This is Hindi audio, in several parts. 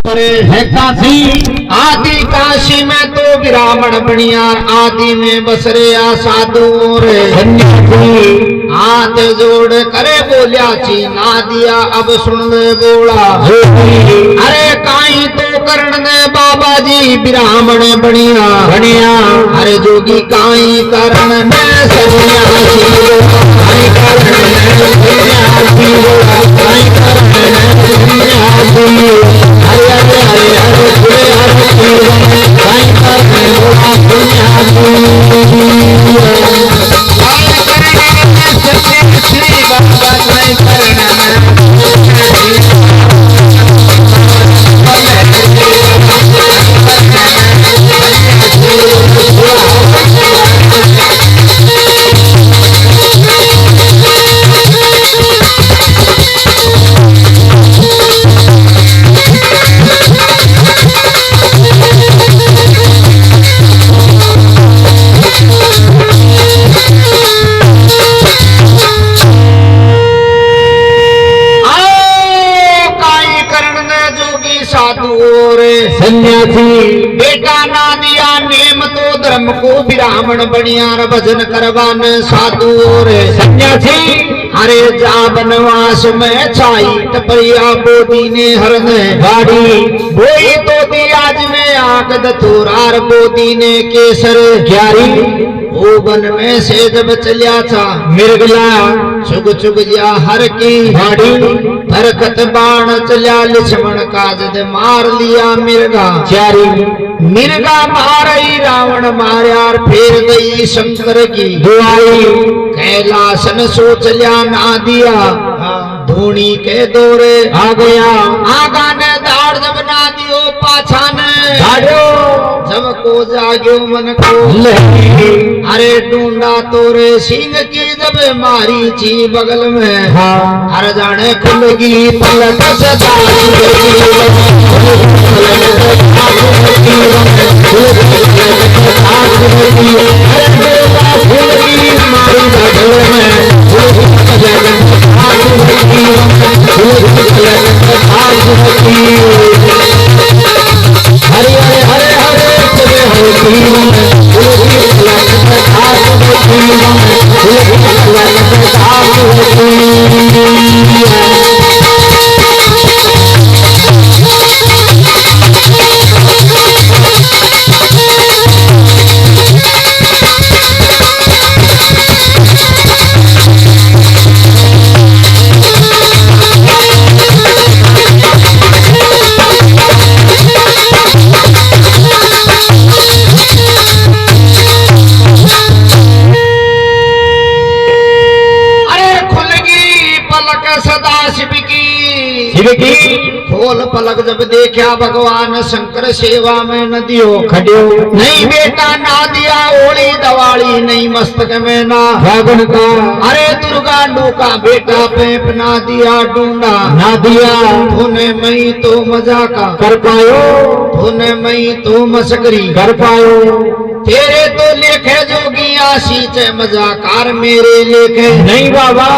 परे है काशी। आदि काशी में तो ब्राह्मण बनियार, आदि में बसरे साधु रे सन्यासी। हाथ जोड़ करे बोलिया ची ना दिया, अब सुन ले बोला अरे काई तो करण दे बाबा जी ब्राह्मण बनिया बनिया। अरे जोगी काई करण में सन्यासी, काई करण में सन्यासी, काई करण में सन्यासी। अरे अरे अरे अरे फुले अरे काई करण में सन्यासी। सन्यासी। बेटा ना दिया नेम तो धर्म को ब्राह्मण बनियार, भजन करवान साधु रे सन्यासी। अरे जा बनवास में छाई टपरिया बोधी ने हरन गाड़ी, बोई तो दी आज में आक दथुरार, बोधी ने केसर क्यारी। ओ वन में से जब चलिया था मिर्गला, चुग चुग लिया हर की गाड़ी। हरकत बाण चलिया लक्ष्मण का जद मार लिया मिर्गा चारी। मिर्गा मारई रावण मार्यार, फेर गई शंकर की दुआई। कैलासन सो चलिया ना दिया, धूनी के दौरे आ गया। आगा ने दाड़ जब ना दियो पाछा ने दाड़ो, जब को जाग्यो मन को अरे ढूंढा तोरे सिंह की जब मारी छी बगल में। हर जाने खुलगी पलक सदा हरे हरे हरे खोल पलक जब देखा भगवान शंकर सेवा में नदियो खड़ियो। नहीं बेटा ना दिया ओली दवाली, नहीं मस्तक में ना रावण का। अरे दुर्गा का बेटा पेप ना दिया ढूंढा ना दिया। तूने मई तो मजा का कर पायो, तूने मई तो मस्करी कर पायो। तेरे तो लेखे जोगी आशीष मजाकार, मेरे लेखे नहीं बाबा।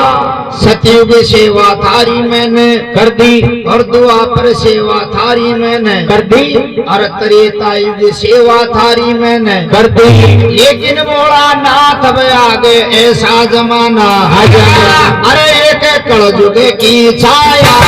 सतयुग सेवा थारी मैंने कर दी, और द्वापर सेवा थारी मैंने कर दी, और त्रेता युग सेवा थारी मैंने कर दी। लेकिन मोड़ा नाथ आगे ऐसा जमाना आ गया। अरे एक कल युग की छाया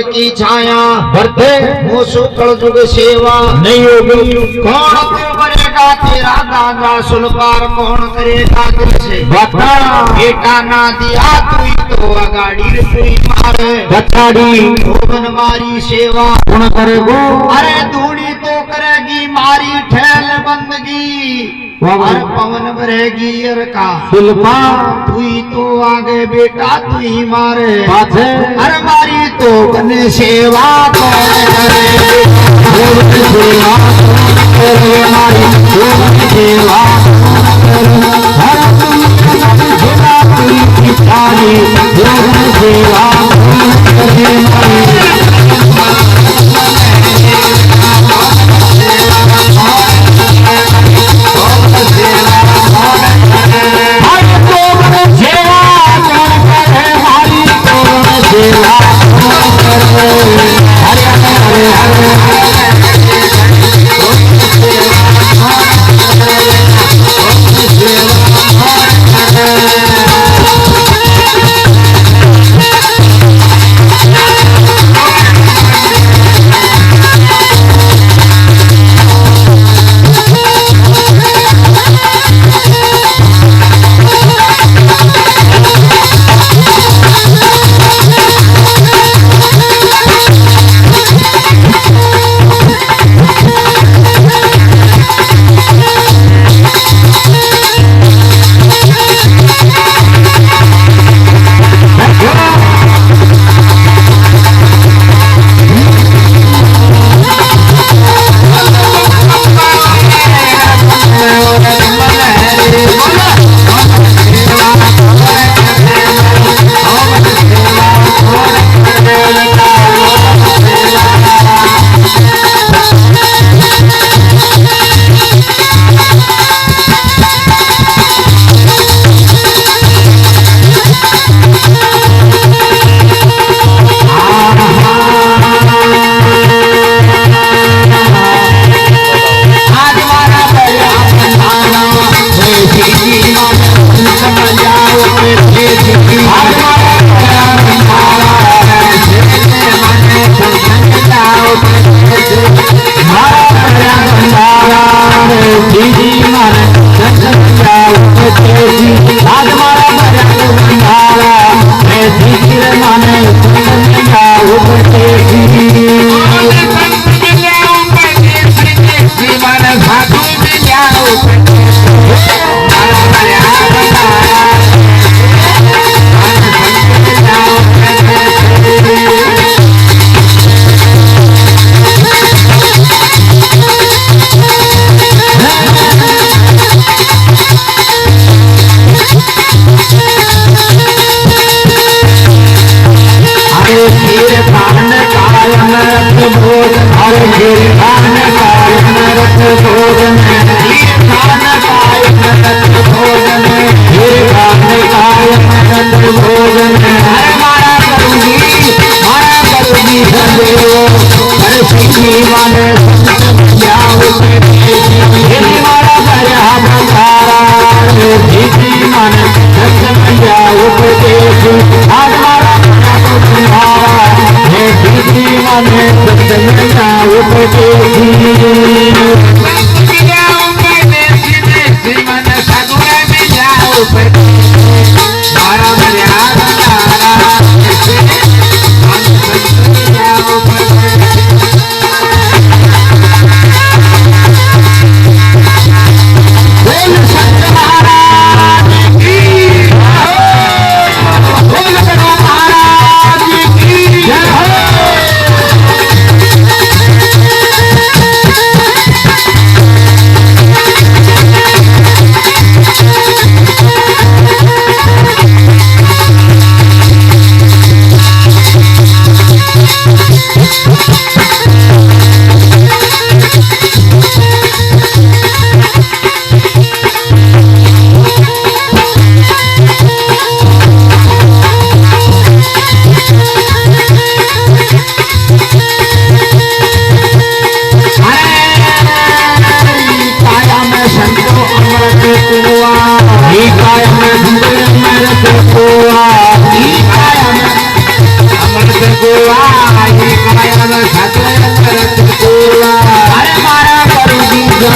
की छाया बढ़ते वो सुकल जुग सेवा नहीं होगी। कौन तो करेगा तेरा दादा सुलपार, कौन करेगा दिल से बता। बेटा ना दिया तू तो अगाड़ी कोई मारे बचाड़ी, भोगन मारी सेवा कौन करेगो। अरे धूड़ी तो करेगी मारी ठहल बंदगी, और पवन भरेगी अर का शिल्पा। तू ही तो आगे बेटा तू ही मारे पाछे, अरे मारी तो बने सेवा कौन करे। सेवा करे मारी तो सेवा हर तुम सेवा की थारी सेवा करे मारी।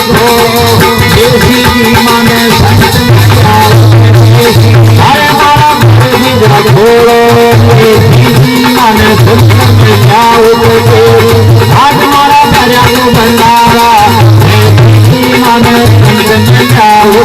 घोड़ो देसी जी मन संत देसी अरे मारा देसी घोड़ो देसी जी मन संत जाओ आज मारा भरा को भंडारा देसी मन संत जाओ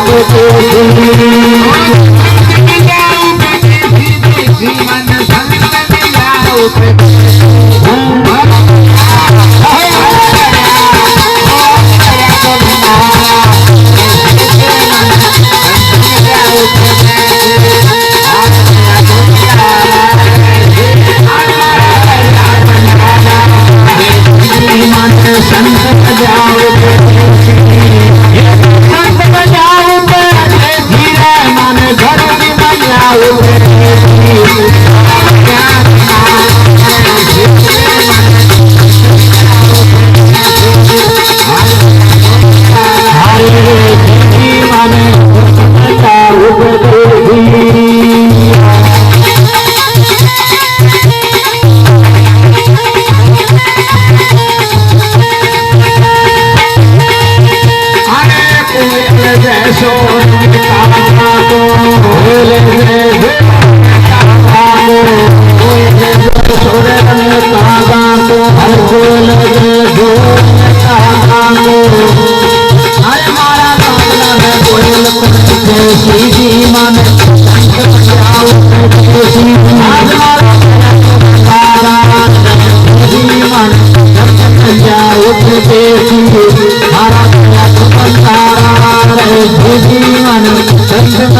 जीवन संत